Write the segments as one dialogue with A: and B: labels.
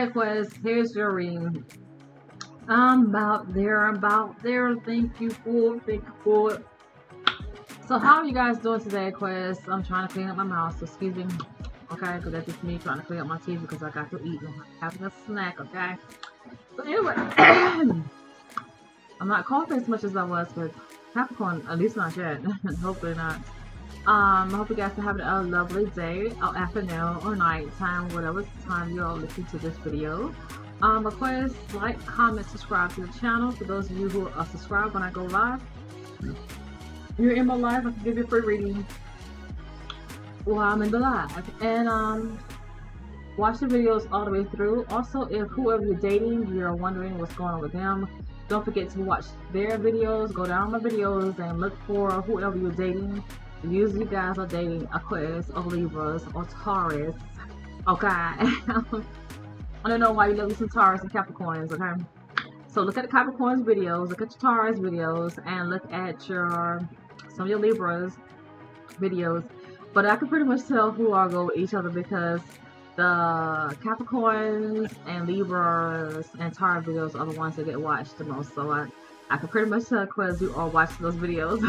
A: Okay, Aquarius, here's your reading. I'm about there. Thank you for it. So how are you guys doing today, Aquarius? I'm trying to clean up my mouth, so excuse me. Okay, because that's just me trying to clean up my teeth because I got to eat and having a snack, okay? So anyway, I'm not coughing as much as I was with Capricorn, at least not yet. Hopefully not. I hope you guys are having a lovely day, or afternoon, or night time, whatever time you're listening to this video. Aquarius, like, comment, subscribe to the channel. For those of you who are subscribed when I go live, you're in my live. I can give you a free reading while I'm in the live, and watch the videos all the way through. Also, if whoever you're dating, you're wondering what's going on with them, don't forget to watch their videos. Go down my videos and look for whoever you're dating. Usually you guys are dating Aquarius or Libras or Taurus, okay? I don't know why you love some Taurus and Capricorns, okay? So look at the Capricorns videos, look at your Taurus videos, and look at some of your Libras videos. But I can pretty much tell who are go with each other because the Capricorns and Libras and Taurus videos are the ones that get watched the most. So I can pretty much tell because you all watch those videos.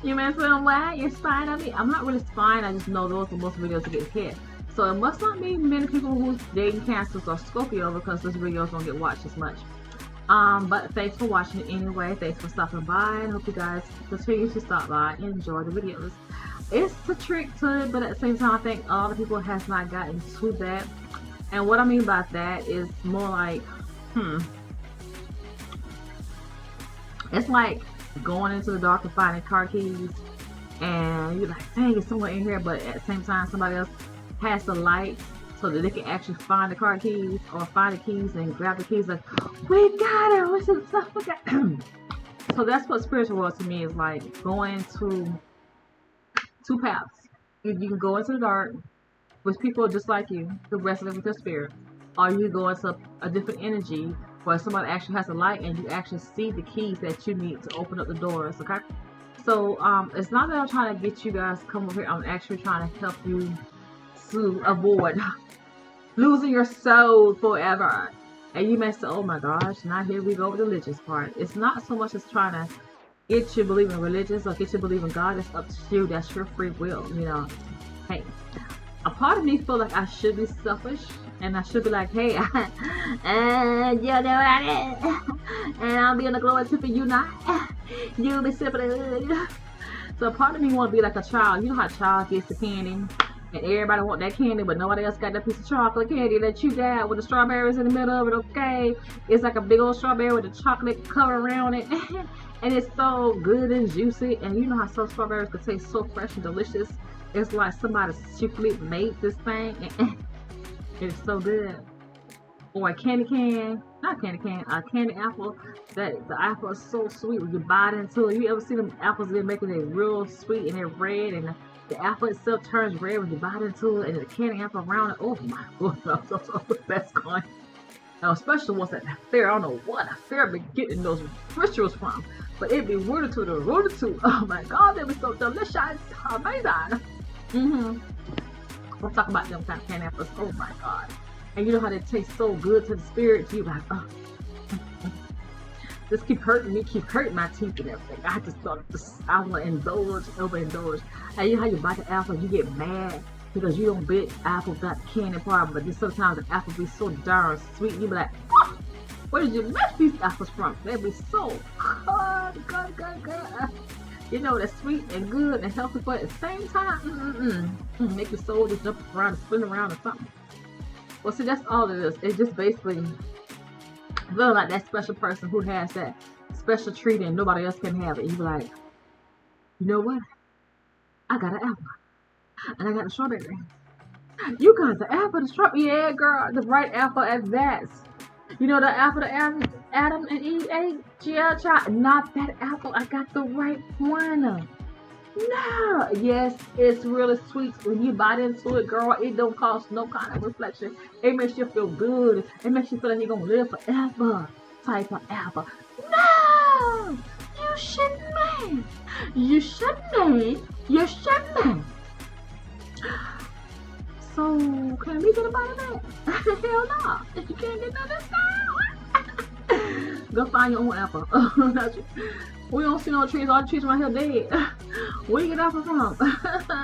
A: You may say, what? You're spying on me? I'm not really spying, I just know those are most videos that get hit. So it must not be many people who's dating Cancers or Scorpio because those videos don't get watched as much. But thanks for watching it anyway. Thanks for stopping by, and hope you guys continue to stop by and enjoy the videos. It's a trick to it, but at the same time, I think a lot of people has not gotten to that. And what I mean by that is more like, it's like going into the dark and finding car keys, and you're like, dang, it's someone in here, but at the same time, somebody else has the light so that they can actually find the car keys or find the keys and grab the keys. Like, we got it. What's the stuff we got? So that's what spiritual world to me is like, going to two paths. You can go into the dark with people just like you, the rest of them with your spirit, or you go into a different energy where somebody actually has a light and you actually see the keys that you need to open up the doors, okay? So it's not that I'm trying to get you guys to come over here. I'm actually trying to help you to avoid losing your soul forever. And you may say, oh my gosh, now here we go with the religious part. It's not so much as trying to get you believe in religious or get you believe in God. It's up to you. That's your free will, you know. Hey, a part of me feel like I should be selfish and I should be like, hey, and you know what I did, and I'll be in the glory tip and you not. You'll be sipping it. So a part of me want to be like a child. You know how a child gets the candy and everybody want that candy, but nobody else got that piece of chocolate candy that you got with the strawberries in the middle of it, okay? It's like a big old strawberry with the chocolate cover around it. And it's so good and juicy. And you know how some strawberries can taste so fresh and delicious. It's like somebody secretly made this thing. And it's so good. Or a candy can, not candy can, a candy apple. That the apple is so sweet when you bite into it. You ever see them apples they're making it real sweet and they're red, and the apple itself turns red when you bite into it, and the candy apple around it. Oh my goodness, that's going. Now, especially ones at the fair. I don't know what a fair be getting those rituals from, but it'd be rooted to the rooted to. Oh my God, they be so delicious, amazing. We'll talk about them kind of candy apples. Oh my God. And you know how they taste so good to the spirit. You like, oh, this keep hurting me, keep hurting my teeth and everything. I just thought I want to indulge, overindulge. And you know how you bite the apple, you get mad because you don't bit apple got the candy part, but then sometimes the apple be so darn sweet. You be like, oh, where did you make these apples from? They be so good. You know, that's sweet and good and healthy, but at the same time, make your soul just jump around and spin around or something. Well, see, that's all it is. It's just basically feeling like that special person who has that special treat and nobody else can have it. You be like, you know what? I got an apple. And I got a strawberry. You got the apple, the strawberry. Yeah, girl, the right apple at that. You know the apple that Adam and Eve ate? Yeah, child. Not that apple. I got the right one. No, yes, it's really sweet when you bite into it, girl. It don't cause no kind of reflection. It makes you feel good. It makes you feel like you're gonna live forever. Type of apple. No, you shouldn't. You shouldn't. You shouldn't. So can we get a bite of that? Hell no. You can't get none of this. Go find your own apple. We don't see no trees. All the trees right here dead. Where you get apple from?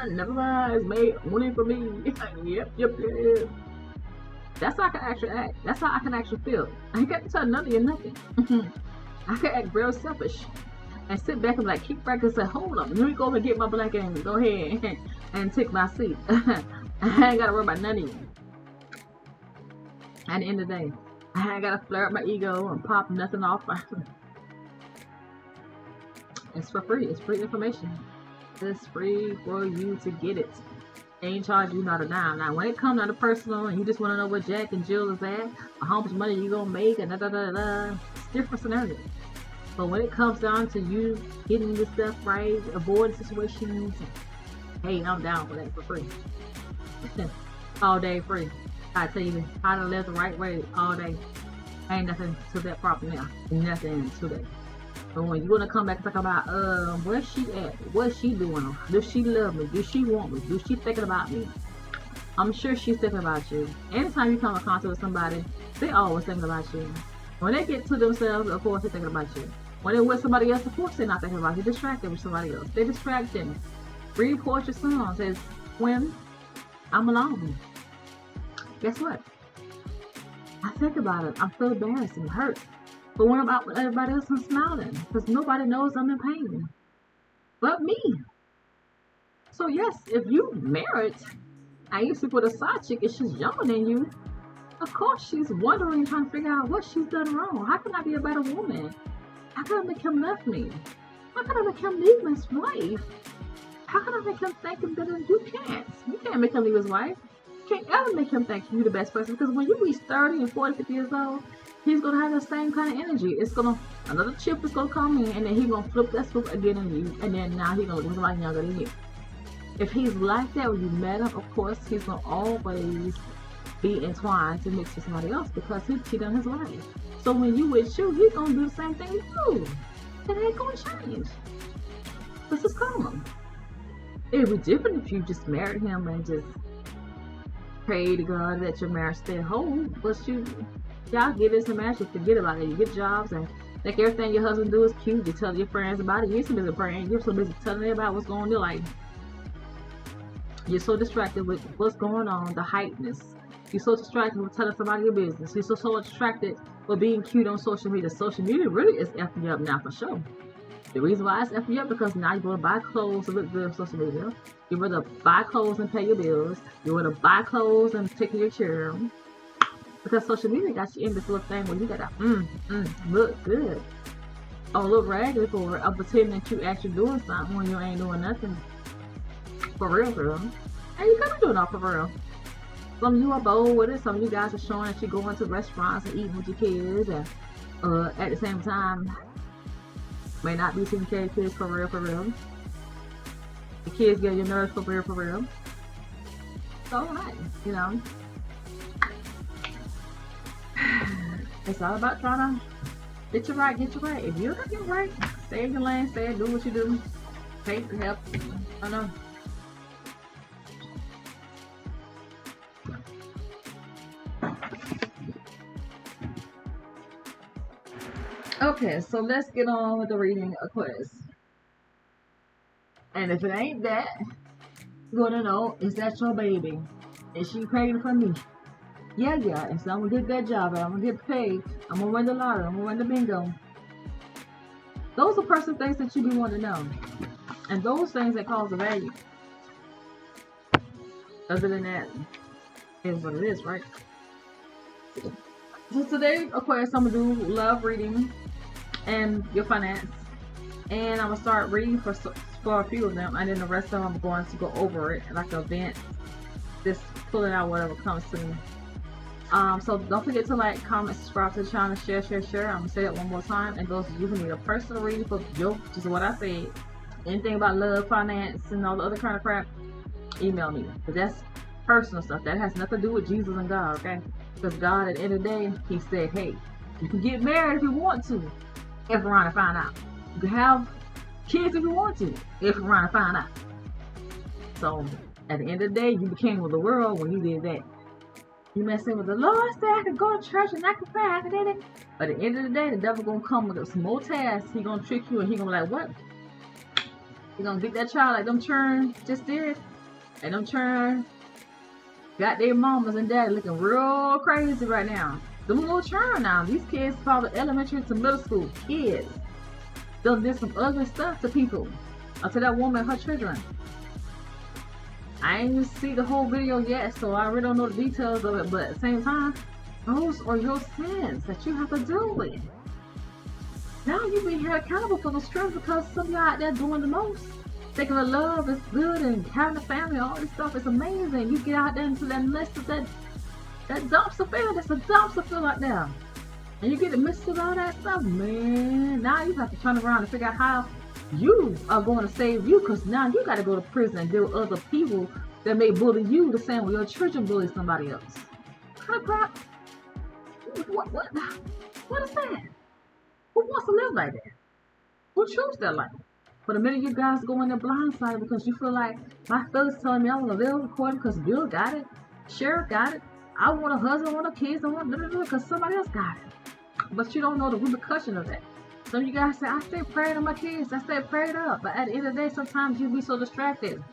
A: Never mind. It's made only for me. Yep. That's how I can actually act. That's how I can actually feel. I ain't got to tell none of you nothing. I can act real selfish and sit back and like keep back and say, hold up, let me go over and get my blanket and go ahead and take my seat. I ain't gotta worry about none of you. At the end of the day, I ain't gotta flare up my ego and pop nothing off. It's for free. It's free information. It's free for you to get it. They ain't charge you not a dime. Now, when it comes down to personal and you just want to know where Jack and Jill is at, or how much money you gonna make, and it's different scenarios. But when it comes down to you getting this stuff right, avoiding situations, hey, I'm down for that for free. All day free. I tell you how to live the right way all day. Ain't nothing to that problem now. Nothing to that. But when you wanna come back and talk about where's she at? What's she doing? Does she love me? Does she want me? Does she thinking about me? I'm sure she's thinking about you. Anytime you come in contact with somebody, they always thinking about you. When they get to themselves, of course they're thinking about you. When they're with somebody else, of course they're not thinking about you. They're distracted with somebody else. They're distracted. Read Portia song says, when I'm alone, guess what? I think about it. I feel embarrassed and hurt. But when I'm out with everybody else, I'm smiling because nobody knows I'm in pain but me. So yes, if you married and you sleep with a side chick and she's younger than you, of course she's wondering, trying to figure out what she's done wrong. How can I be a better woman? How can I make him love me? How can I make him leave his wife? How can I make him think him better? You can't. You can't make him leave his wife. You can't ever make him think you the best person, because when you reach 30 and 40, 50 years old, he's gonna have the same kind of energy. It's gonna, another chip is gonna come in, and then he's gonna flip that switch again in you, and then now he's gonna look at somebody younger than you. If he's like that when you met him, of course he's gonna always be entwined to mix with somebody else because he cheated on his life. So when you with you, he's gonna do the same thing with you. It ain't gonna change. This is common. It would be different if you just married him and just pray to God that your marriage stay whole. But y'all get into marriage and forget about it. You get jobs and think everything your husband do is cute. You tell your friends about it. You're so busy praying. You're so busy telling everybody what's going on in your life. You're so distracted with what's going on, the hypeness. You're so distracted with telling somebody your business. You're so distracted with being cute on social media. Social media really is effing you up now for sure. The reason why it's effing you up because now you're going to buy clothes to look good on social media. You're going to buy clothes and pay your bills. You're going to buy clothes and take care of your children. Because social media got you in this little thing where you got to look good. Or look raggedy for it. Or pretending that you actually doing something when you ain't doing nothing. For real, girl. And you could be doing all for real. Some of you are bold with it. Some of you guys are showing that you're going to restaurants and eating with your kids. And at the same time, may not be taking care of kids for real, for real. The kids get your nerves for real, for real. So, right, you know. It's all about trying to get you right, get you right. If you're not getting right, stay in your lane, stay and do what you do. Pay for help. I know. Okay, so let's get on with the reading Aquarius. And if it ain't that, you want to know, is that your baby? Is she pregnant for me? Yeah, and so I'm going to get that job, and I'm going to get paid. I'm going to win the lottery. I'm going to win the bingo. Those are personal things that you be wanting to know. And those things that cause a value. Other than that, is what it is, right? So today, Aquarius, I'm going to do love reading and your finance. And I'm going to start reading for a few of them. And then the rest of them, I'm going to go over it like an event. Just pulling out whatever comes to me. So don't forget to like, comment, subscribe to the channel, share. I'm going to say it one more time. And those of you who need a personal reading for your, just what I said, anything about love, finance, and all the other kind of crap, email me. But that's personal stuff. That has nothing to do with Jesus and God, okay? Because God, at the end of the day, he said, hey, you can get married if you want to, if you're trying to find out. You can have kids if you want to, if you're trying to find out. So, At the end of the day, you became of the world when you did that. You messing with the Lord said I could go to church and I could pray, I could do it. But at the end of the day, the devil gonna come with some more tasks. He gonna trick you and he gonna be like, what? He gonna beat that child like them churn just did. And them churn got their mamas and daddy looking real crazy right now. Them little churn now. These kids probably elementary to middle school kids. They did some ugly stuff to people. Or to that woman and her children. I ain't even see the whole video yet, so I really don't know the details of it, but at the same time, those are your sins that you have to deal with. Now you be held accountable for those children because some of y'all out there doing the most. Thinking of love is good and having a family, all this stuff is amazing. You get out there into that mess of that dumpster fire, that's a dumpster fire out there. And you get to mix with all that stuff, man. Now you have to turn around and figure out how you are going to save you, because now you got to go to prison and deal with other people that may bully you the same way your children bully somebody else. What kind of crap? What is that? Who wants to live like that? Who chooses that life? But the minute you guys go in there blindsided because you feel like my feelings telling me I want to live according because Bill got it, Sheriff got it, I want a husband, I want a kids, I want because somebody else got it. But you don't know the repercussion of that. Some of you guys say, I stay praying on my kids, I stay prayed up. But at the end of the day, sometimes you be so distracted.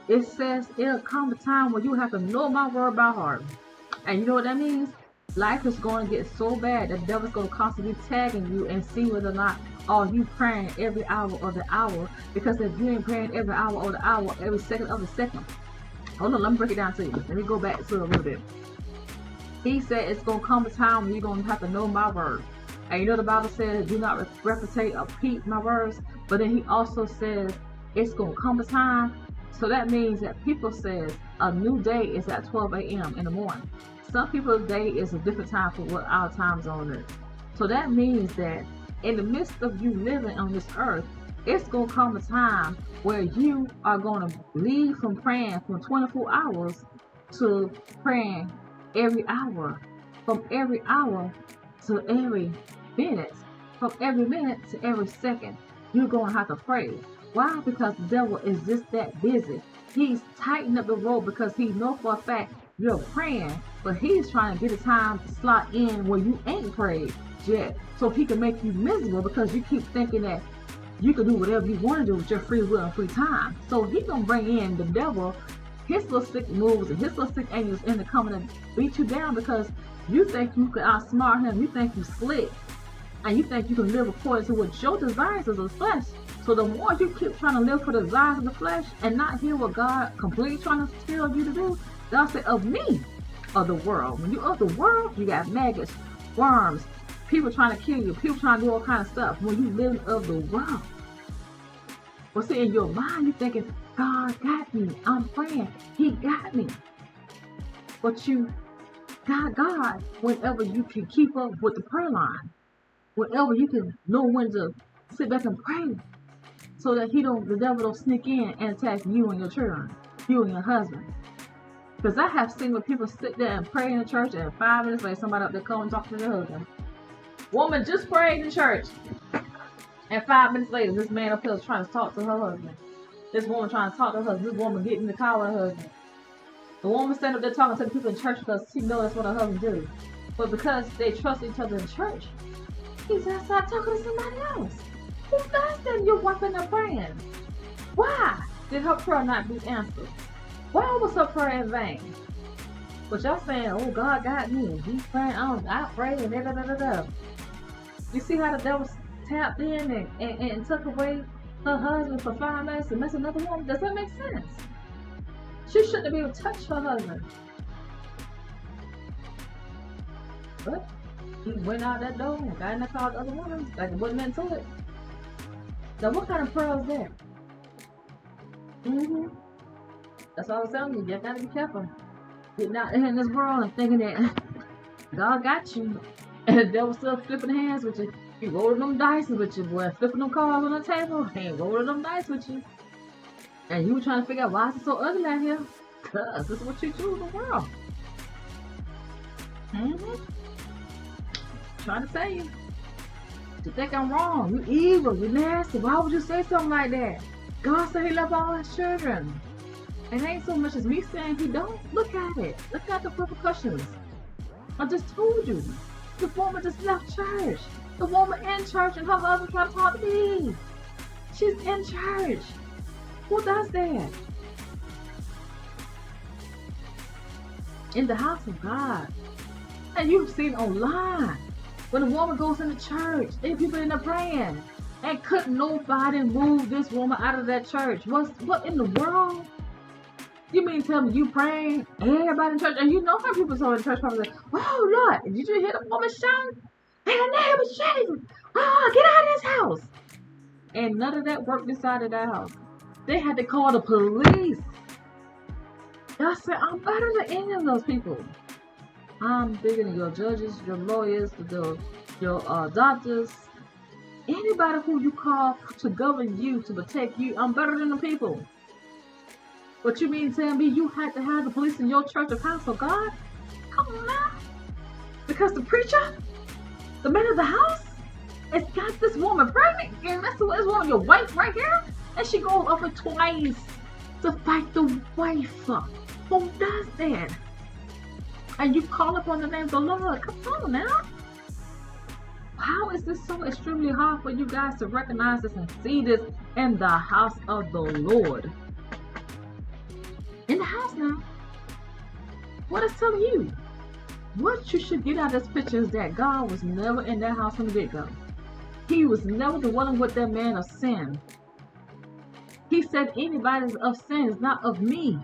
A: It says it'll come a time where you have to know my word by heart. And you know what that means? Life is going to get so bad that the devil's going to constantly be tagging you and see whether or not are you praying every hour of the hour. Because if you ain't praying every hour of the hour, every second of the second. Hold on, let me break it down to you. Let me go back to it a little bit. He said it's going to come a time when you're going to have to know my word. And you know the Bible says, do not replicate or repeat my words. But then he also says, it's going to come a time. So that means that people says a new day is at 12 a.m. in the morning. Some people's day is a different time for what our time zone is. So that means that in the midst of you living on this earth, it's going to come a time where you are going to leave from praying from 24 hours to praying every hour. From every hour to every minute, from every minute to every second, you're going to have to pray. Why? Because the devil is just that busy. He's tightening up the rope because he knows for a fact you're praying, but he's trying to get a time to slot in where you ain't prayed yet, so he can make you miserable because you keep thinking that you can do whatever you want to do with your free will and free time. So he's going to bring in the devil, his little sick moves and his little sick angels in to come and beat you down because you think you can outsmart him, you think you slick, and you think you can live according to what your desires is of the flesh. So the more you keep trying to live for the desires of the flesh and not hear what God completely trying to tell you to do, God said, of me, of the world. When you're of the world, you got maggots, worms, people trying to kill you, people trying to do all kind of stuff. When you live of the world, well, see, in your mind, you're thinking, God got me. I'm praying. He got me. But you got God whenever you can keep up with the prayer line. Whenever you can know when to sit back and pray. So that the devil don't sneak in and attack you and your children, you and your husband. Because I have seen when people sit there and pray in the church and 5 minutes later somebody up there come and talk to their husband. Woman just prayed in church. And 5 minutes later, this man up here is trying to talk to her husband. This woman trying to talk to her husband. This woman getting in the car with her husband. The woman standing up there talking to the people in church because she knows that's what her husband do. But because they trust each other in church, he's outside talking to somebody else. Who does that? You're walking up praying. Why did her prayer not be answered? Why was her prayer in vain? But y'all saying, oh, God got me. He's praying on. I prayed and da da da da da. You see how the devil tapped in and took away her husband for 5 minutes and messed another woman? Does that make sense? She shouldn't be able to touch her husband. But he went out that door and got in the car with the other woman like it wasn't into it. Now what kind of prayer is that? That's all I'm telling you. You gotta be careful. Getting out there in this world and thinking that God got you. And the devil still flipping hands with you. He rolling them dice with you, boy. Flipping them cards on the table. He ain't rolling them dice with you. And you were trying to figure out why is it so ugly out here? Cause this is what you do in the world. Trying to tell you. You think I'm wrong. You evil. You nasty. Why would you say something like that? God said he loved all his children. It ain't so much as me saying he don't. Look at it. Look at the repercussions. I just told you. The woman just left church. The woman in church and her husband trying to talk to me. She's in church. Who does that? In the house of God. And you've seen online. When a woman goes into church, and people in there praying. And couldn't nobody move this woman out of that church. What in the world? You mean tell me you praying, everybody in church, and you know how people saw in church probably like, oh Lord, did you hear the woman shouting? In the name of Jesus, get out of this house. And none of that worked inside of that house. They had to call the police. I said, I'm better than any of those people. I'm bigger than your judges, your lawyers, your doctors, anybody who you call to govern you, to protect you. I'm better than the people. But you mean tell me you had to have the police in your church of house of God? Come on now. Because the preacher, the man of the house, has got this woman pregnant. And that's one of your wife right here. And she goes over twice to fight the wife. Who does that? And you call upon the name of the Lord. Come on now. How is this so extremely hard for you guys to recognize this and see this in the house of the Lord? In the house now. What is telling you? What you should get out of this picture is that God was never in that house from the get-go. He was never dwelling with that man of sin. He said anybody of sin is not of me.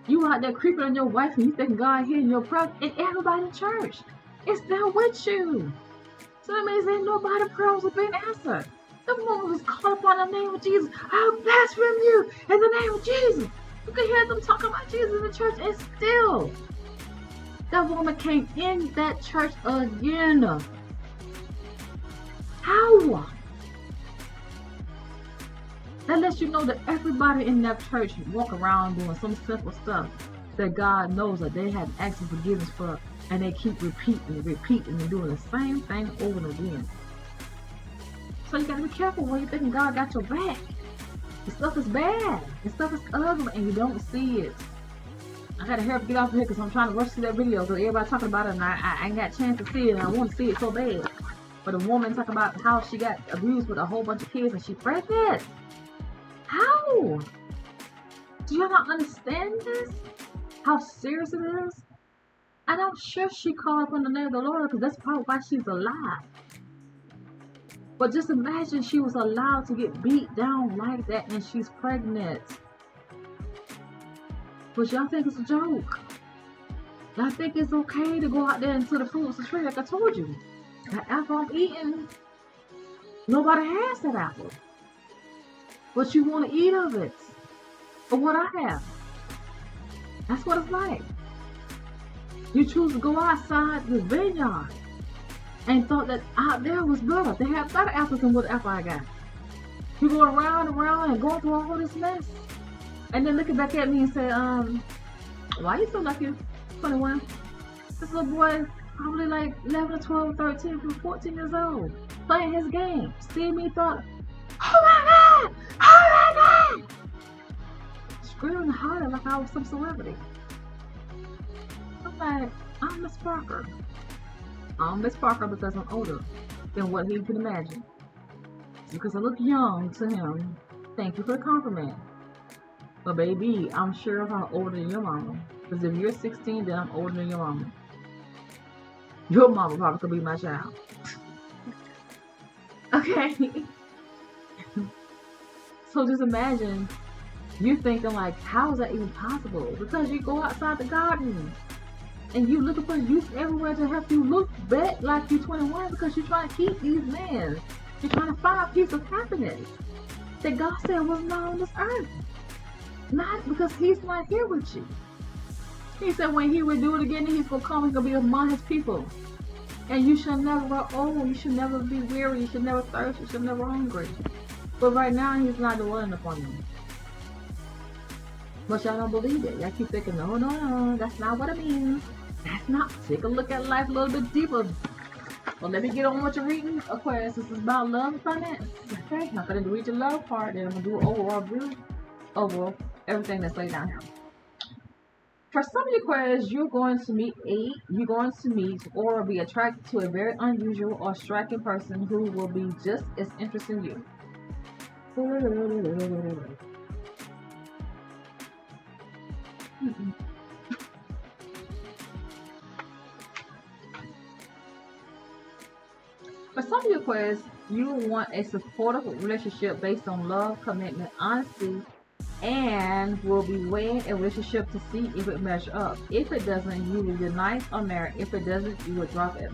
A: You out there creeping on your wife and you think God hearing your prayer, and everybody in church is there with you. So that means ain't nobody prayers have been answered. The woman was called upon the name of Jesus. I blaspheme you in the name of Jesus. You can hear them talking about Jesus in the church, and still that woman came in that church again. How? That lets you know that everybody in that church walk around doing some simple stuff that God knows that they have asked for forgiveness for, and they keep repeating and doing the same thing over and again. So you gotta be careful when you thinking God got your back. The stuff is bad. The stuff is ugly and you don't see it. I gotta hurry up get off here because I'm trying to rush through that video because everybody talking about it and I ain't got a chance to see it and I want to see it so bad. But a woman talking about how she got abused with a whole bunch of kids and she pregnant. How? Do y'all not understand this? How serious it is? And I'm sure she called upon the name of the Lord because that's probably why she's alive. But just imagine she was allowed to get beat down like that and she's pregnant. But y'all think it's a joke. Y'all think it's okay to go out there into the fruits of the tree like I told you. That apple I'm eating, nobody has that apple. But you want to eat of it. Or what I have. That's what it's like. You choose to go outside the vineyard and thought that out there was better. They have better apples than what apple I got. You go around and around and going through all this mess. And then looking back at me and say, why you so lucky? 21. This little boy, probably like 11, 12, 13, 14 years old, playing his game. See me thought, oh my God! Oh my God! Screaming harder like I was some celebrity. I'm like, I'm Miss Parker. I'm Miss Parker because I'm older than what he can imagine. Because I look young to him. Thank you for the compliment. But baby, I'm sure I'm older than your mama. Because if you're 16, then I'm older than your mama. Your mama probably could be my child. Okay? So just imagine you thinking like, how is that even possible? Because you go outside the garden and you looking for youth everywhere to help you look back like you're 21 because you're trying to keep these men. You're trying to find a piece of happiness that God said was not on this earth. Not because he's not here with you. He said when he will do it again, he's going to come, he's going to be among his people. And you should never grow old, you should never be weary, you should never thirst, you should never hungry. But right now, he's not dwelling upon you. But y'all don't believe it. Y'all keep thinking, no, no, no, that's not what it means. That's not. Take a look at life a little bit deeper. Well, let me get on what you're reading. Aquarius, this is about love and finance. Okay, I'm going to read your love part, and I'm going to do an overall view. Overall everything that's laid down here. For some of you Aquarius, you're going to meet or be attracted to a very unusual or striking person who will be just as interested in you. For some of you Aquarius, you want a supportive relationship based on love, commitment, honesty, and will be weighing a relationship to see if it measures up. If it doesn't, you will unite or marry. If it doesn't, you will drop it.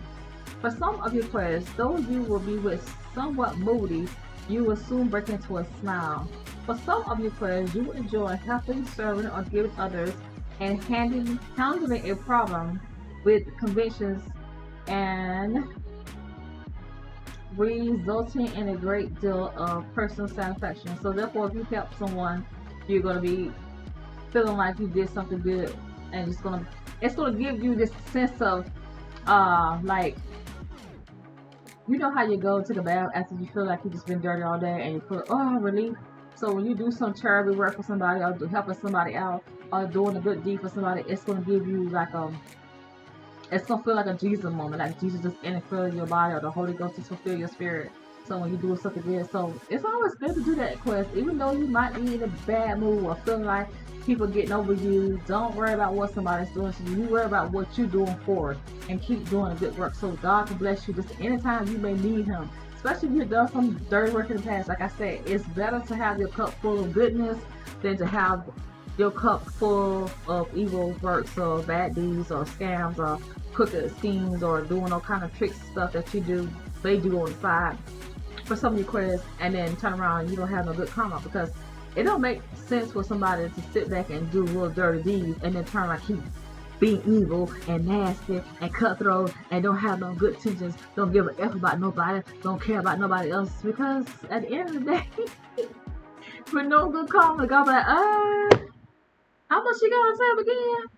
A: For some of you Aquarius, though you will be with somewhat moody, you will soon break into a smile. For some of you Aquarius, you will enjoy helping, serving, or giving others and handling a problem with convictions and resulting in a great deal of personal satisfaction. So therefore, if you help someone, you're going to be feeling like you did something good, and it's going to give you this sense of like, you know how you go to the bath after you feel like you just been dirty all day and you feel relief. So when you do some charity work for somebody or helping somebody out or doing a good deed for somebody, it's going to give you like it's going to feel like a Jesus moment, like Jesus just infilling your body or the Holy Ghost just fulfill your spirit. So when you do something good, so it's always good to do that quest, even though you might be in a bad mood or feeling like people getting over you. Don't worry about what somebody's doing to you. You worry about what you're doing for it and keep doing the good work. So God can bless you just anytime you may need Him. Especially if you've done some dirty work in the past. Like I said, it's better to have your cup full of goodness than to have your cup full of evil works or bad deeds or scams or crooked schemes or doing all kind of tricks stuff that they do on the side. For some of you Aquarius, and then turn around and you don't have no good karma, because it don't make sense for somebody to sit back and do real dirty deeds and then turn around keep being evil and nasty and cutthroat and don't have no good intentions, don't give a F about nobody, don't care about nobody else, because at the end of the day, with no good karma, God be like, how much you got on sale again?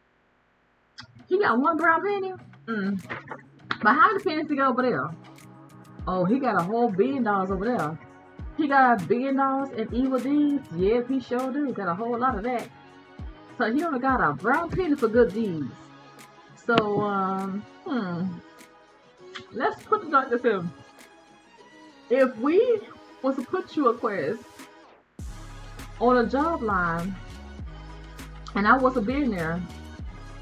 A: He got one brown penny? But how many pennies he got over there? Oh, he got a whole $1 billion over there. He got $1 billion in evil deeds? Yep, he sure do. Got a whole lot of that. So he only got a brown penny for good deeds. So, let's put it like this here. If we was to put you, Aquarius, on a job line, and I was a billionaire,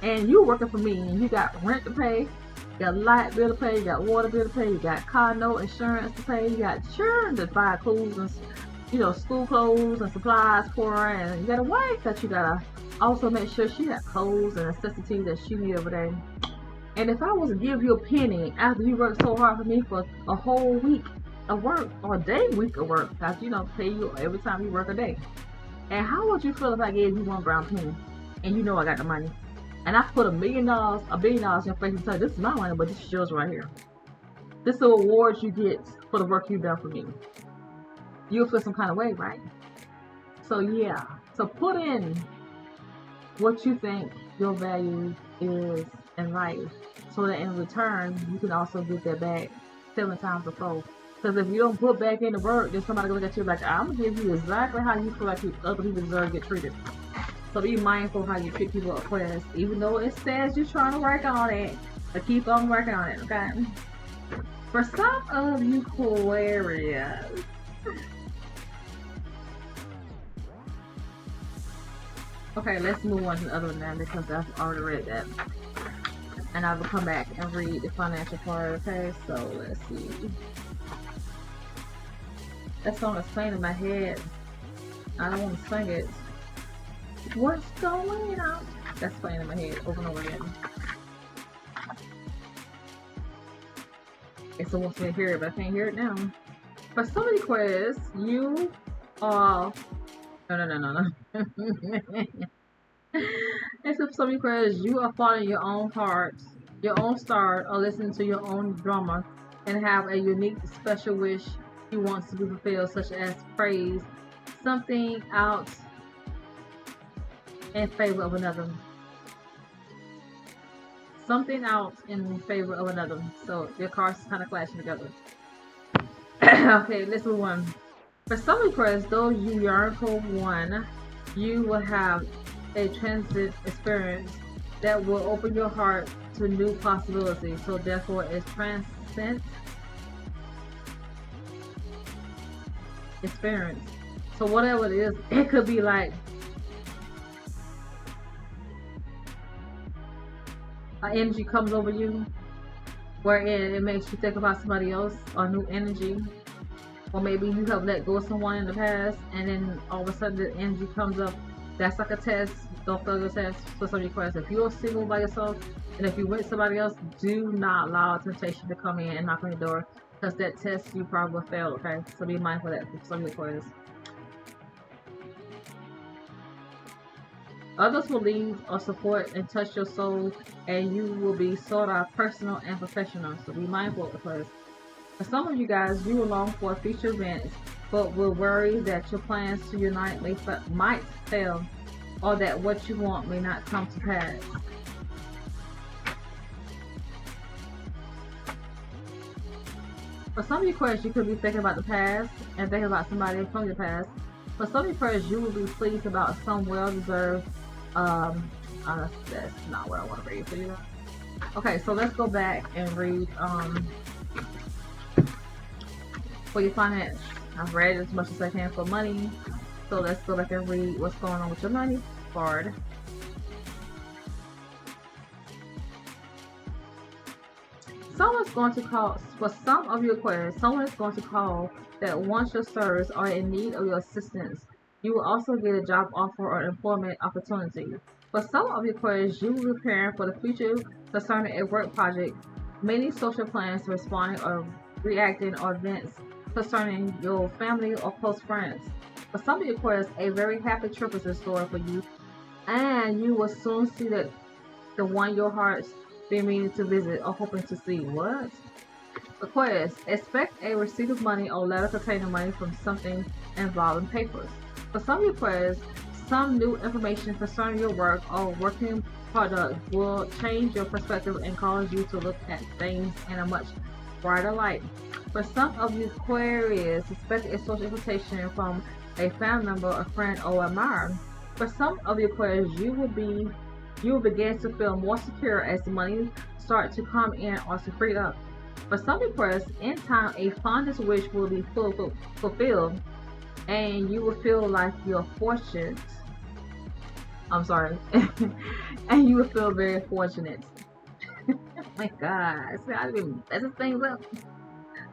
A: and you working for me, and you got rent to pay, you got light bill to pay, you got water bill to pay, you got car note insurance to pay, you got children to buy clothes and school clothes and supplies for her, and you got a wife that you gotta also make sure she got clothes and necessities that she need every day. And if I was to give you a penny after you worked so hard for me for a whole week of work or a week of work, because pay you every time you work a day, and how would you feel if I gave you one brown penny and you know I got the money? And I put $1 billion in your face and tell you, this is my money, but this is yours right here. This is the award you get for the work you've done for me. You'll feel some kind of way, right? So yeah. So put in what you think your value is in life, so that in return, you can also get that back 7 times a fold. Because if you don't put back in the work, then somebody gonna look at you like, I'm gonna give you exactly how you feel like other people deserve to get treated. So be mindful how you treat people, Aquarius. Even though it says you're trying to work on it, but keep on working on it, okay? For some of you Aquarius, okay, let's move on to the other one now, because I've already read that. And I will come back and read the financial part, okay? So let's see. That song is playing in my head. I don't want to sing it. What's going on? That's playing in my head over and over again. It's supposed to hear it, but I can't hear it now. For some of the Aquarius, you are... No. And for some of the Aquarius, you are following your own heart, your own star, or listening to your own drama, and have a unique, special wish you want to be fulfilled, such as praise something out in favor of another. Something out in favor of another. So your cards kind of clashing together. Okay, let's move on. For some Aquarius, though you yearn for one, you will have a transit experience that will open your heart to new possibilities. So therefore, it's transcend experience. So whatever it is, it could be like an energy comes over you, wherein it makes you think about somebody else or new energy. Or maybe you have let go of someone in the past, and then all of a sudden the energy comes up. That's like a test. Don't fail your test for some requests. If you're single by yourself, and if you're with somebody else, do not allow temptation to come in and knock on your door, because that test you probably will fail. Okay, so be mindful of that for some requests. Others will lead or support and touch your soul, and you will be sought out personal and professional. So be mindful of the first. For some of you guys, you will long for future events, but will worry that your plans to unite might fail, or that what you want may not come to pass. For some of you Aquarius, you could be thinking about the past and thinking about somebody from your past. For some of you Aquarius, you will be pleased about some well-deserved. That's not what I want to read for you. Okay, so let's go back and read for your finance. I've read as much as I can for money, so let's go back and read what's going on with your money card. Someone's going to call, for some of you Aquarius, someone is going to call that wants your service or in need of your assistance. You will also get a job offer or employment opportunity. For some of you Aquarius, you will be preparing for the future concerning a work project, many social plans, responding or reacting or events concerning your family or close friends. For some of you Aquarius, a very happy trip is in store for you, and you will soon see that the one your heart's been meaning to visit or hoping to see. What? Aquarius, expect a receipt of money or letter containing money from something involving papers. For some of you Aquarius, some new information concerning your work or working product will change your perspective and cause you to look at things in a much brighter light. For some of you Aquarius, expect a social invitation from a family member, a friend, or admirer. For some of you Aquarius, you will begin to feel more secure as the money starts to come in or to free up. For some Aquarius, in time, a fondest wish will be fulfilled, and you will feel like you're fortunate. I'm sorry, and you will feel very fortunate. My God, see, I've been messing things up.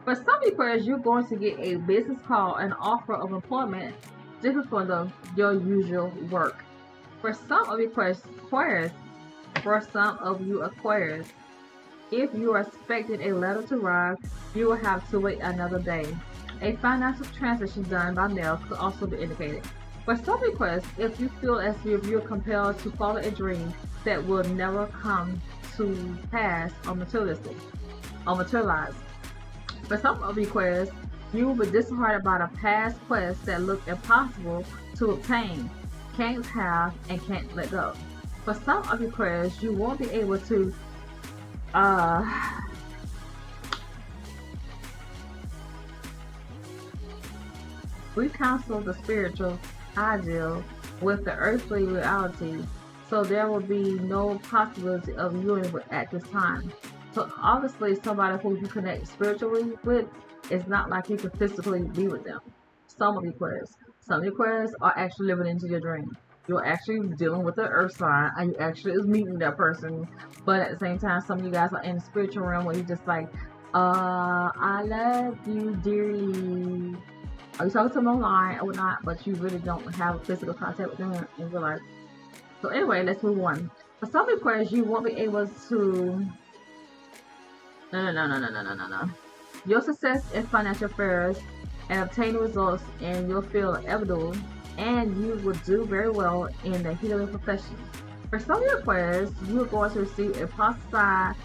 A: For some Aquarius, you're going to get a business call, an offer of employment different from your usual work. For some of you Aquarius, if you are expecting a letter to arrive, you will have to wait another day. A financial transaction done by mail could also be indicated. For some Aquarius, if you feel as if you're compelled to follow a dream that will never come to pass or materialize. For some of Aquarius, you will be disheartened by the past quests that look impossible to obtain, can't have, and can't let go. For some of Aquarius, you won't be able to reconcile the spiritual ideal with the earthly reality, so there will be no possibility of union at this time. So obviously somebody who you connect spiritually with, it's not like you can physically be with them. Some of Aquarius are actually living into your dream. You're actually dealing with the earth sign, and you actually is meeting that person, but at the same time, some of you guys are in the spiritual realm where you're just like, I love you dearly. Are you talking to them online or not? But you really don't have physical contact with them in real life. So anyway, let's move on. For some Aquarius, you won't be able to. No. Your success in financial affairs and obtain results, and you'll feel inevitable, and you will do very well in the healing profession. For some of your Aquarius, you are going to receive a prophesy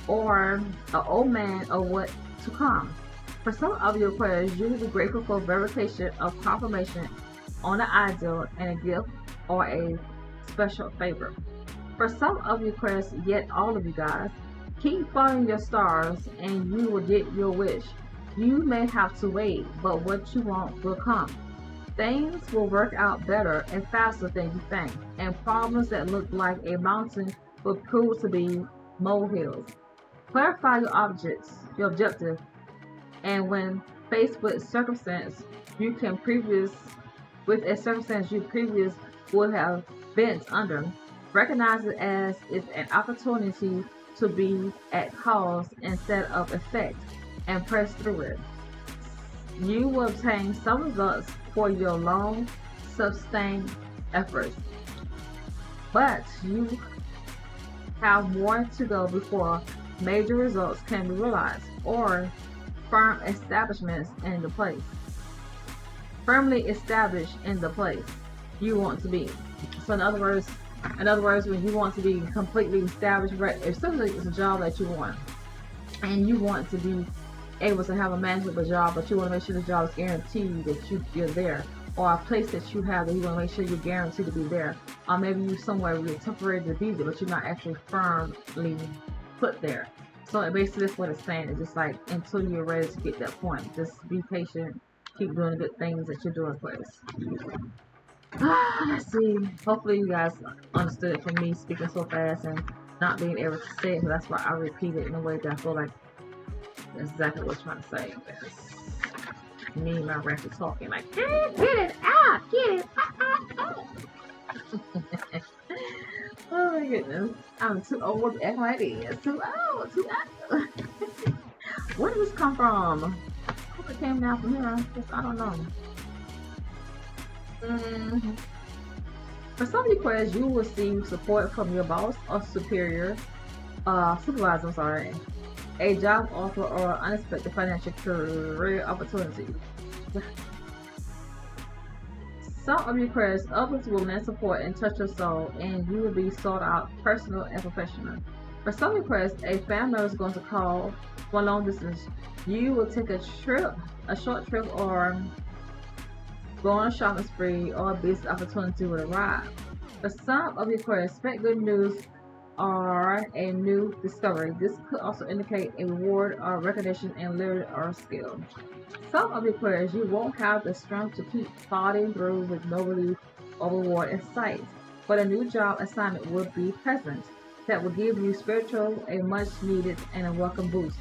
A: or an old man of what to come. For some of your Aquarius, you will be grateful for verification of confirmation on an ideal and a gift or a special favor. For some of you Aquarius, yet all of you guys, keep following your stars and you will get your wish. You may have to wait, but what you want will come. Things will work out better and faster than you think, and problems that look like a mountain will prove to be molehills. Clarify your objective, and when faced with a circumstance you previous would have bent under, recognize it as it's an opportunity to be at cause instead of effect, and press through it. You will obtain some results for your long, sustained efforts, but you have more to go before major results can be realized or firm establishments in the place. Firmly established in the place you want to be. So in other words, when you want to be completely established, right, if something is a job that you want, and you want to be able to have a management job, but you want to make sure the job is guaranteed that you're there, or a place that you have that you want to make sure you're guaranteed to be there, or maybe you're somewhere where you're temporary to be there, but you're not actually firmly put there. So basically that's what it's saying. It's just like until you're ready to get that point, just be patient, keep doing the good things that you're doing first. Let's see. Hopefully you guys understood it from me speaking so fast and not being able to say it. So that's why I repeat it in a way that I feel like that's exactly what I'm trying to say. Because me and my rap is talking like, hey, get it out, get it out. Oh my goodness. I'm too old to act like this. Too old. Where did this come from? I hope it came down from here. I don't know. For some requests, you will receive support from your boss or supervisor, a job offer, or unexpected financial career opportunity. Some of your requests, others will lend support and touch your soul, and you will be sought out personal and professional. For some requests, a family member is going to call for long distance. You will take a short trip, or go on a shopping spree, or a business opportunity will arrive. For some of your requests, expect good news or a new discovery. This could also indicate a reward or recognition in learning or skill. Some of your requests, you won't have the strength to keep plodding through with no relief or reward in sight, but a new job assignment will be present that will give you spiritual, a much needed, and a welcome boost.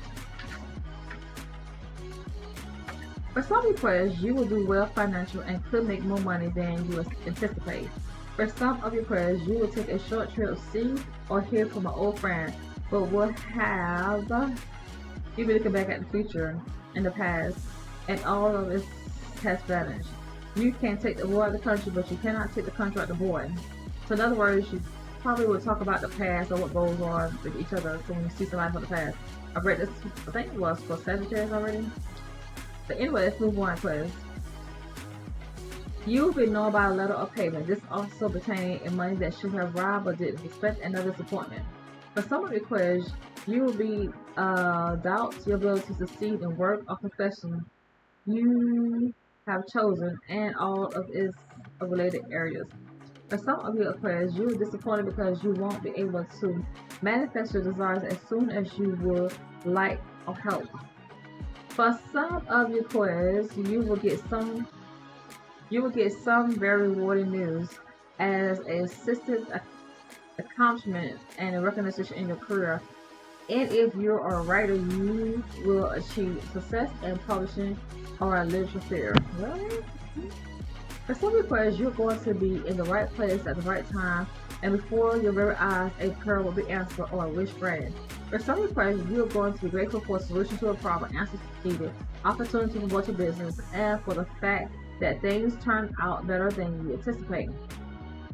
A: For some requests, you will do well financially and could make more money than you anticipate. For some of your requests, you will take a short trip, see or hear from an old friend, but will have you be looking back at the future in the past, and all of it has vanished. You can take the boy out of the country, but you cannot take the country out of the boy. So in other words, you probably will talk about the past or what goes on with each other. So when you see somebody from the past, I read this, I think it was for Sagittarius already. But anyway, let's move on, please. You will be known by a letter of payment. This also pertains in money that should have arrived but didn't. Expect another disappointment. For some of your requests, you will be doubt your ability to succeed in work or profession you have chosen, and all of its related areas. For some of your requests, you are disappointed because you won't be able to manifest your desires as soon as you would like or help. For some of your requests, you will get some very rewarding news as a assistant accomplishment and a recognition in your career. And if you're a writer, you will achieve success in publishing or a literature fair. Really? For some requests, you're going to be in the right place at the right time, and before your very eyes, a prayer will be answered or a wish granted. For some requests, you're going to be grateful for a solution to a problem, answers needed, opportunity to promote your business, and for the fact that things turn out better than you anticipate.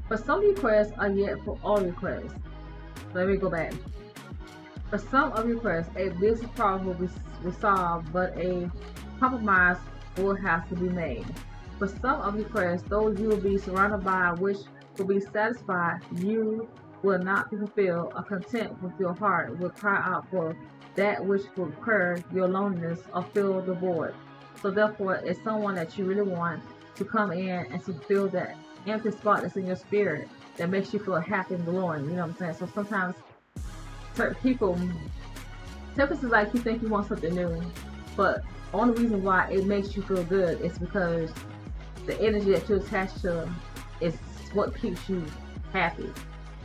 A: For some requests are yet for all requests. Let me go back. For some of your requests, a business problem will be solved, but a compromise will have to be made. For some of your requests, though you will be surrounded by which will be satisfied, you will not be fulfilled or content with your heart, will cry out for that which will cure your loneliness or fill the void. So therefore, it's someone that you really want to come in and to fill that empty spot that's in your spirit that makes you feel happy and glowing. You know what I'm saying? So sometimes certain people, typically like you think you want something new, but only reason why it makes you feel good is because the energy that you attach to is what keeps you happy.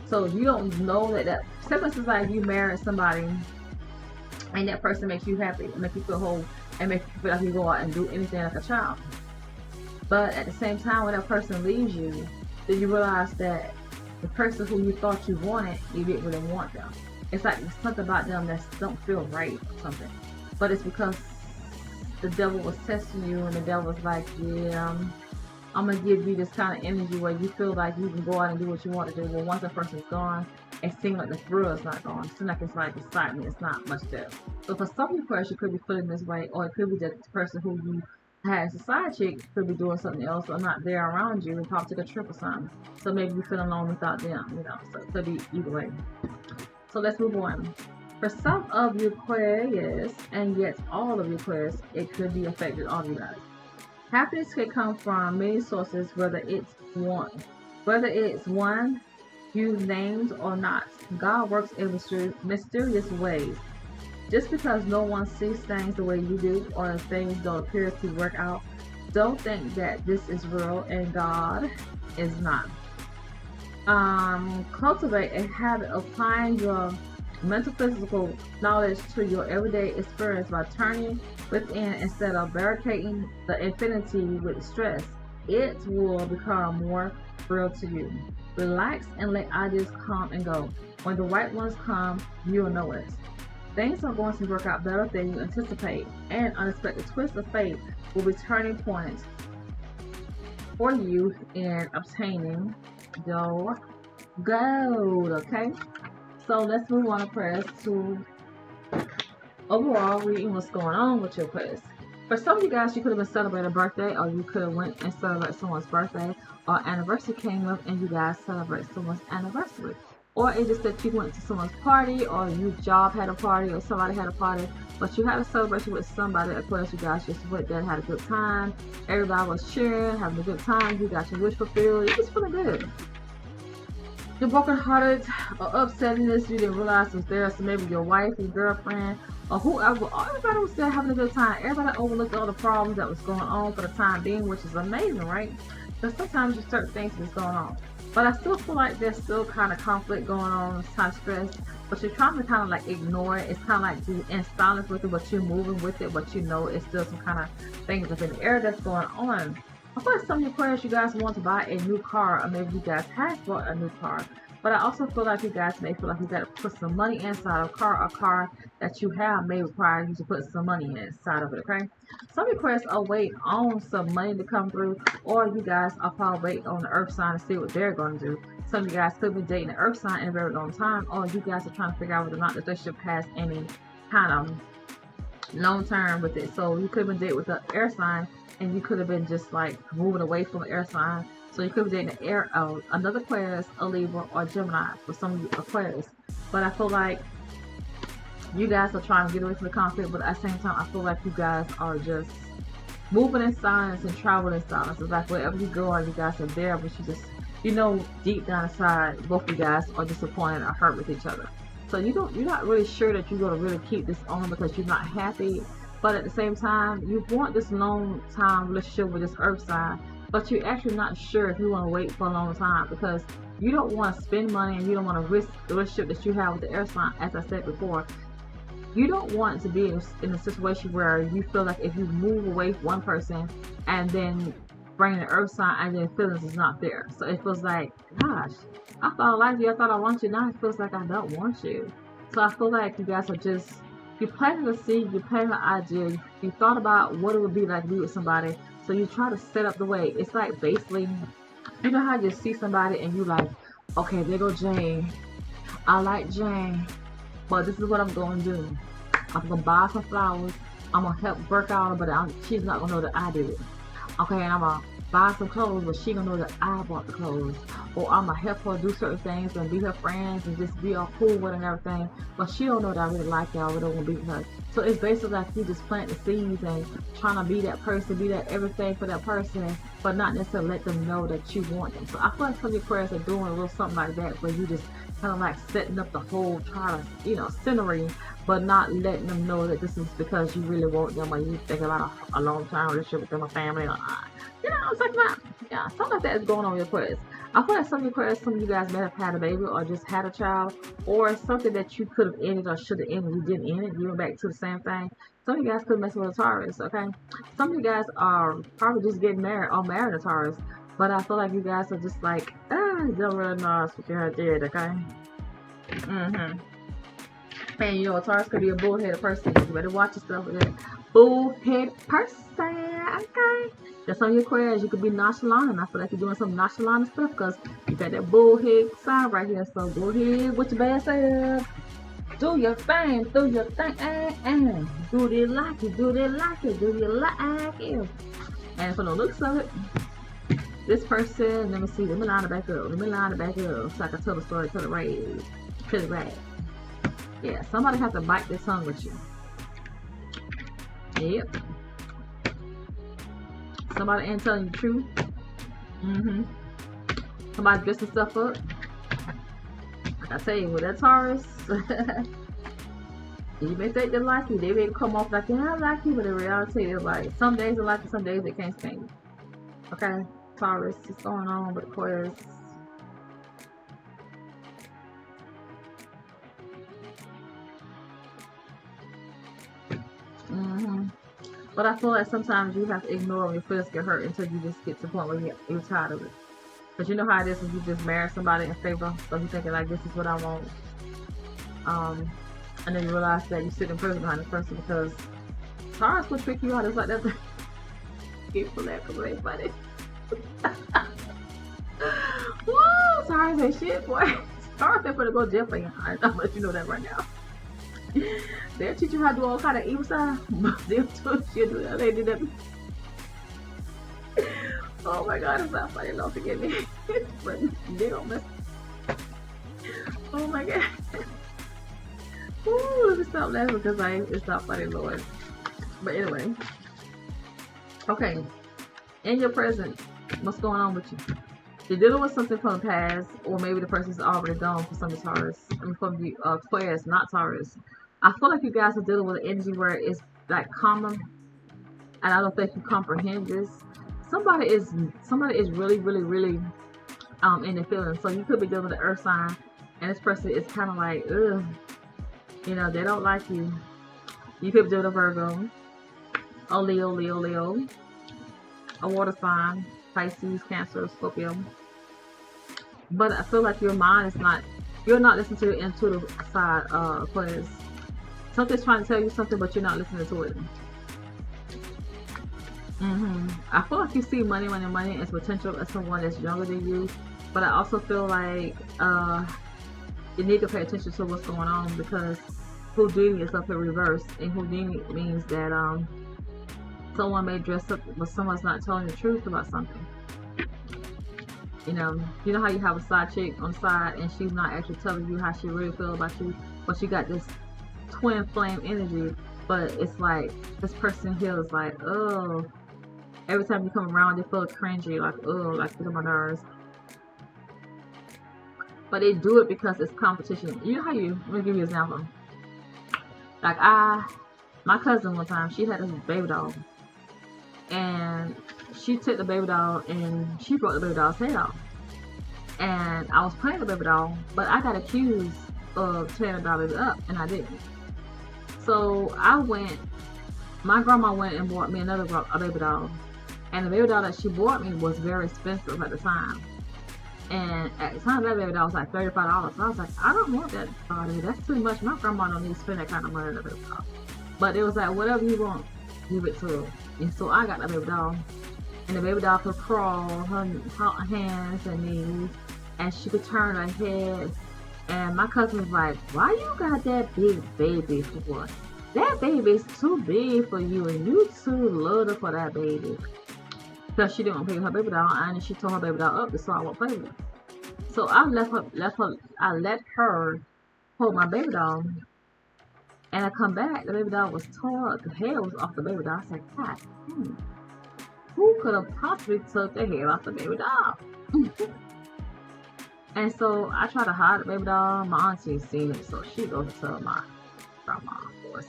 A: So if you don't know that simple is like you married somebody and that person makes you happy and make you feel whole and make you feel like you go out and do anything like a child. But at the same time, when that person leaves you, then you realize that the person who you thought you wanted, you didn't really want them. It's like there's something about them that don't feel right or something. But it's because the devil was testing you, and the devil was like, yeah, I'm going to give you this kind of energy where you feel like you can go out and do what you want to do. Well, once that person's gone, it seems like the thrill is not gone. It seems like it's like excitement. It's not much there. So for some of you, you could be feeling this way, or it could be that the person who you had as a side chick could be doing something else or not there around you and probably took a trip or something. So maybe you're feeling alone without them, you know. So it could be either way. So let's move on. For some of you Aquarius, and yet all of you Aquarius, it could be affected all of you guys. Happiness can come from many sources, whether it's one you named or not. God works in mysterious ways. Just because no one sees things the way you do, or things don't appear to work out, don't think that this is real and God is not. Cultivate a habit of applying your mental physical knowledge to your everyday experience by turning within instead of barricading the infinity with stress. It will become more real to you. Relax and let ideas come and go. When the right ones come, you'll know it. Things are going to work out better than you anticipate, and unexpected twists of fate will be turning points for you in obtaining your gold. Okay, so let's move on, Aquarius, to overall reading what's going on with your Aquarius. For some of you guys, you could have been celebrating a birthday, or you could have went and celebrated someone's birthday, or anniversary came up and you guys celebrate someone's anniversary. Or it's just that you went to someone's party, or your job had a party, or somebody had a party, but you had a celebration with somebody. Of course, you guys just went there and had a good time. Everybody was cheering, having a good time. You got your wish fulfilled. It was feeling good. You're brokenhearted or upsetness you didn't realize was there. So maybe your wife, your girlfriend, or whoever. Everybody was still having a good time. Everybody overlooked all the problems that was going on for the time being, which is amazing, right? Because sometimes you certain things that's going on. But I still feel like there's still kind of conflict going on, kind of stress. But you're trying to kind of like ignore it. It's kind of like you're in silence with it, but you're moving with it. But you know it's still some kind of things up in the air that's going on. Of course, some of you Aquarius, you guys want to buy a new car, or maybe you guys have bought a new car. But I also feel like you guys may feel like you got to put some money inside of a car that you have may require you to put some money inside of it, okay? Some Aquarius are waiting on some money to come through, or you guys are probably waiting on the earth sign to see what they're going to do. Some of you guys could be dating the earth sign in a very long time, or you guys are trying to figure out whether or not the relationship has any kind of long term with it. So you could have been dating with the air sign, and you could have been just like moving away from the air sign. So you could be dating another Aquarius, a Libra, or Gemini for some of you Aquarius. But I feel like you guys are trying to get away from the conflict, but at the same time, I feel like you guys are just moving in silence and traveling in silence. It's like wherever you go, you guys are there, but you just, you know, deep down inside, both of you guys are disappointed or hurt with each other. So you're not really sure that you're going to really keep this on because you're not happy. But at the same time, you want this long time relationship with this earth sign, but you're actually not sure if you want to wait for a long time because you don't want to spend money and you don't want to risk the relationship that you have with the air sign. As I said before, you don't want to be in a situation where you feel like if you move away from one person and then bring the earth sign and then feelings is not there. So it feels like, gosh, I thought I liked you, I thought I want you, now it feels like I don't want you. So I feel like you guys are just, you planted a seed, you planted an idea, you thought about what it would be like to be with somebody, so you try to set up the way. It's like basically, you know how you see somebody and you like, okay, there go Jane. I like Jane, but this is what I'm going to do. I'm going to buy some flowers. I'm going to help work out, but she's not going to know that I did it. Okay, and I'm going to buy some clothes, but she going to know that I bought the clothes. Or I'm going to help her do certain things and be her friends and just be all cool with her and everything. But she don't know that I really like her. I really want to be with her. So it's basically like you just plant the seeds and trying to be that person, be that everything for that person, but not necessarily let them know that you want them. So I feel like some of your Aquarius are doing a little something like that, where you just kind of like setting up the whole scenery, but not letting them know that this is because you really want them or you think about a long-term relationship with them, a family, or know what I'm talking about? Yeah, something like that is going on with Aquarius. I feel like some of you guys may have had a baby or just had a child, or something that you could have ended or should have ended, you didn't end it, you went back to the same thing. Some of you guys could mess with a Taurus, okay? Some of you guys are probably just getting married or married a Taurus, but I feel like you guys are just like, you don't really know what you did, okay? And you know, a Taurus could be a bullheaded person. You better watch yourself with that bullheaded person, okay? That's on your Aquarius. You could be nonchalant, and I feel like you're doing some nonchalant stuff because you got that bullhead sign right here. So go ahead with your bad self. Do your thing, do your thing, do it like it, do it like it, do it like it. And from the looks of it, this person, let me see, let me line it back up, so I can tell the story to the right. Yeah, somebody has to bite their tongue with you. Yep. Somebody ain't telling you the truth. Somebody dressing stuff up. Like I tell you, with that Taurus, you may think they like you. They may come off like, yeah, I like you, but in reality, they're like, some days they like you, some days they can't stand you. Okay, Taurus, what's going on with Aquarius? But I feel like sometimes you have to ignore when your feelings get hurt until you just get to the point where you're tired of it. But you know how it is when you just marry somebody in favor, so you're thinking like, this is what I want. And then you realize that you sit in prison behind this person because Taurus will trick you out. It's like that. People that come away funny. Woo! Taurus ain't shit, boy. Taurus ain't gonna go to jail for you. I'll let you know that right now. They'll teach you how to do all kind of evil stuff. They'll teach you to do that. They did that. Oh my God, it's not funny. Don't forget me. But they don't mess. Oh my God. Ooh, let me stop laughing because it's not funny, Lord. But anyway. Okay. In your present, what's going on with you? You're dealing with something from the past, or maybe the person's already gone for some of Taurus. I mean, from the Aquarius, not Taurus. I feel like you guys are dealing with an energy where it's like common, and I don't think you comprehend this. Somebody is really in the feelings. So you could be dealing with an earth sign, and this person is kind of like, ugh, you know, they don't like you. You could be dealing with a Virgo, a Leo, a water sign, Pisces, Cancer, Scorpio. But I feel like your mind is not, you're not listening to your intuitive side, Aquarius. Something's trying to tell you something, but you're not listening to it. I feel like you see money as potential as someone that's younger than you, but I also feel like you need to pay attention to what's going on, because Houdini is up in reverse, and Houdini means that someone may dress up, but someone's not telling the truth about something. You know how you have a side chick on the side, and she's not actually telling you how she really feels about you, but she got this twin flame energy. But it's like this person here is like, oh, every time you come around, they feel cringy, like, oh, like get on my nerves. But they do it because it's competition. You know how let me give you an example. Like my cousin one time, she had this baby doll, and she took the baby doll and she broke the baby doll's head off. And I was playing the baby doll, but I got accused of tearing the baby up, and I didn't. So my grandma went and bought me another baby doll, and the baby doll that she bought me was very expensive at the time. And at the time, that baby doll was like $35. So I was like, I don't want that doll. That's too much. My grandma don't need to spend that kind of money on a baby doll. But it was like, whatever you want, give it to her. And so I got the baby doll, and the baby doll could crawl, her hands and knees, and she could turn her head. And my cousin was like, why you got that big baby for? That baby's too big for you, and you too little for that baby. Because she didn't want to play with her baby doll, and she tore her baby doll up so I won't play with it. So I let her hold my baby doll. And I come back, the baby doll was tore up, the hair was off the baby doll. I was like, God, who could have possibly took the hair off the baby doll? And so I try to hide the baby doll. My auntie seen it, so she goes to tell my grandma, of course.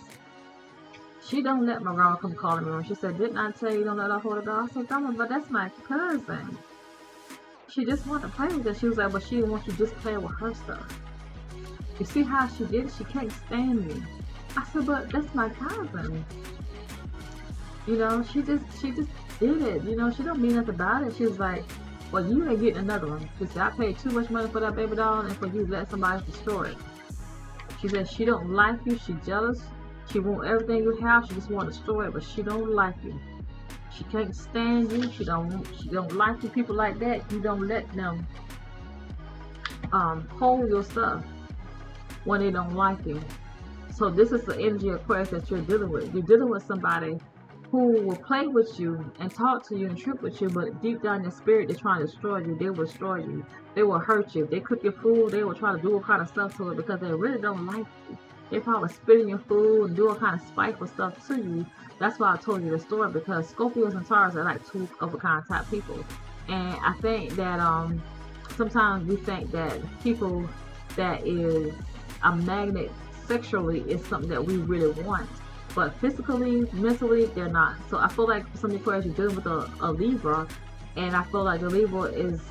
A: She don't let my grandma come calling me. She said, didn't I tell you don't let her hold a dog? I said, grandma, but that's my cousin. She just wanted to play with it. She was like, but she wants you just play with her stuff. You see how she did it? She can't stand me. I said, but that's my cousin. You know, she just did it. You know, she don't mean nothing about it. She was like, well, you ain't getting another one. She said, I paid too much money for that baby doll and for you to let somebody destroy it. She said she don't like you. She jealous. She want everything you have. She just want to destroy it, but she don't like you. She can't stand you. She don't like you. People like that, you don't let them hold your stuff when they don't like you. So this is the energy of Aquarius that you're dealing with. You're dealing with somebody who will play with you and talk to you and trip with you, but deep down in their spirit, they're trying to destroy you. They will destroy you. They will hurt you. If they cook your food, they will try to do all kind of stuff to it because they really don't like you. They probably spit in your food and do all kind of spiteful stuff to you. That's why I told you the story, because Scorpios and Taurus are like two of a kind type people. And I think that sometimes we think that people that is a magnet sexually is something that we really want. But physically, mentally, they're not. So I feel like some Aquarius, you're dealing with a Libra, and I feel like the Libra is,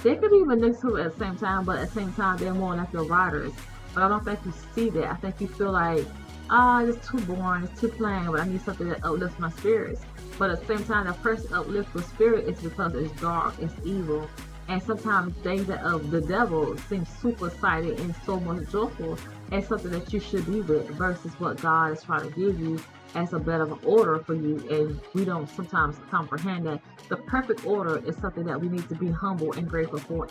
A: they could be manipulative at the same time, but at the same time, they're more like your riders. But I don't think you see that. I think you feel like, it's too boring, it's too plain, but I need something that uplifts my spirits. But at the same time, the person uplifts your spirit is because it's dark, it's evil. And sometimes things that of the devil seem super exciting and so much joyful, and something that you should be with versus what God is trying to give you as a better order for you. And we don't sometimes comprehend that the perfect order is something that we need to be humble and grateful for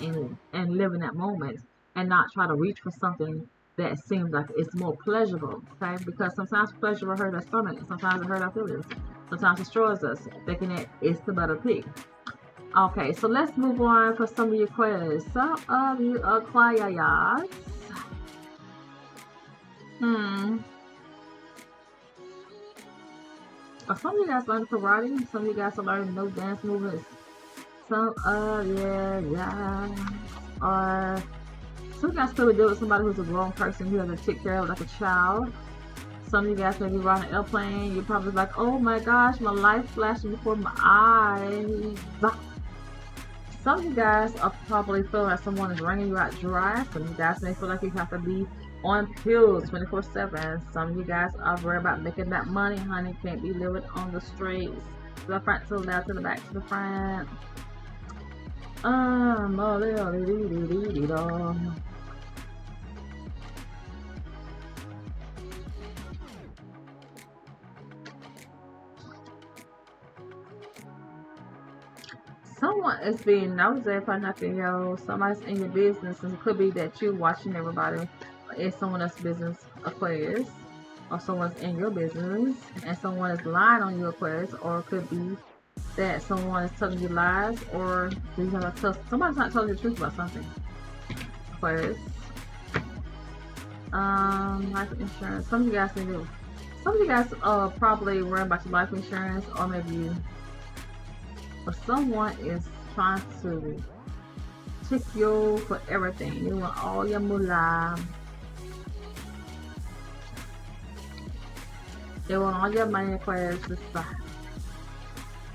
A: and live in that moment and not try to reach for something that seems like it's more pleasurable, okay? Because sometimes pleasure will hurt our stomach, and sometimes it hurt our feelings. Sometimes it destroys us, thinking that it's the better pick. Okay, so let's move on for some of your Aquarius. Some of you Aquarius. Some of you guys learn karate. Some of you guys are learning no dance movements. Some of you guys are. Some of you guys could deal with somebody who's a grown person who has to take care of like a child. Some of you guys may be riding an airplane. You're probably like, oh my gosh, my life flashing before my eyes. Some of you guys are probably feeling like someone is wringing you out dry. Some of you guys may feel like you have to be on pills 24/7. Some of you guys are worried about making that money, honey. Can't be living on the streets. To the front, to the left, to the back, to the front. Someone is being nosy, probably not for you. Somebody's in your business, and it could be that you're watching everybody. It's someone else's business, Aquarius, or someone's in your business, and someone is lying on you, Aquarius, or it could be that someone is telling you lies, or somebody's not telling you the truth about something, Aquarius. Life insurance. Some of you guys are probably worrying about your life insurance, or maybe you. Or someone is trying to trick you for everything. You want all your moolah. They want all your money, Aquarius.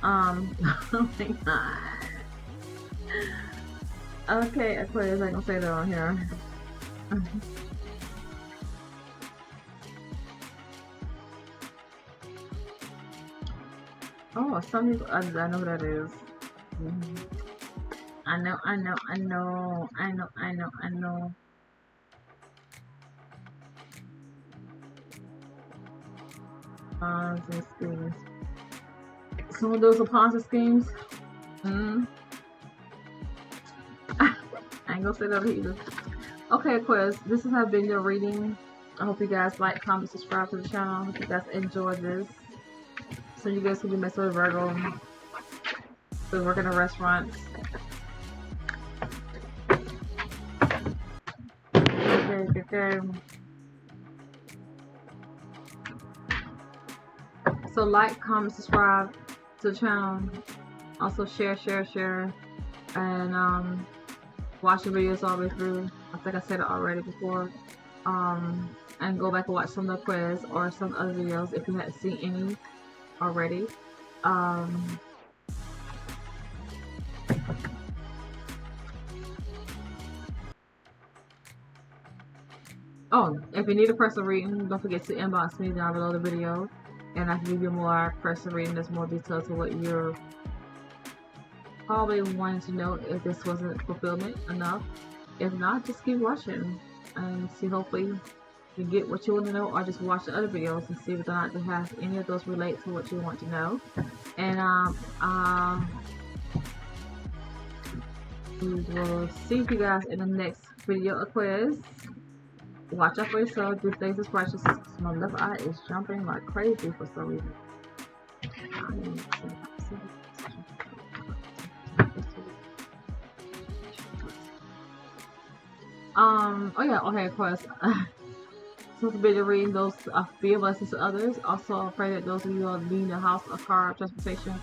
A: Oh my god. Okay, Aquarius, I ain't gonna say that on here. Oh, some people, I know who that is. I know. Ponzi schemes. Some of those are Ponzi schemes. I ain't gonna say that either. Okay, Aquarius, this has been your reading. I hope you guys like, comment, subscribe to the channel. I hope you guys enjoyed this. So you guys can be messed with Virgo. So work in a restaurant. Okay. So like, comment, subscribe to the channel. Also share, and watch the videos all the way through. I think I said it already before. And and go back and watch some of the quiz or some other videos if you hadn't seen any already. Oh, if you need a personal reading, don't forget to inbox me down below the video, and I can give you more personal reading that's more detailed to what you're probably wanting to know if this wasn't fulfillment enough. If not, just keep watching and see, hopefully you get what you want to know, or just watch the other videos and see whether or not they have any of those relate to what you want to know. And we will see you guys in the next video, Aquarius. Watch out for yourself, do things as righteous. My left eye is jumping like crazy for some reason. Oh yeah, okay, of course. So it's a bit of reading those be a blessing to others. Also, I pray that those of you who are leaving the house, a car, transportation,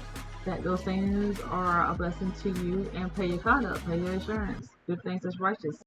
A: that those things are a blessing to you, and pay your conduct, pay your insurance, do things that's righteous.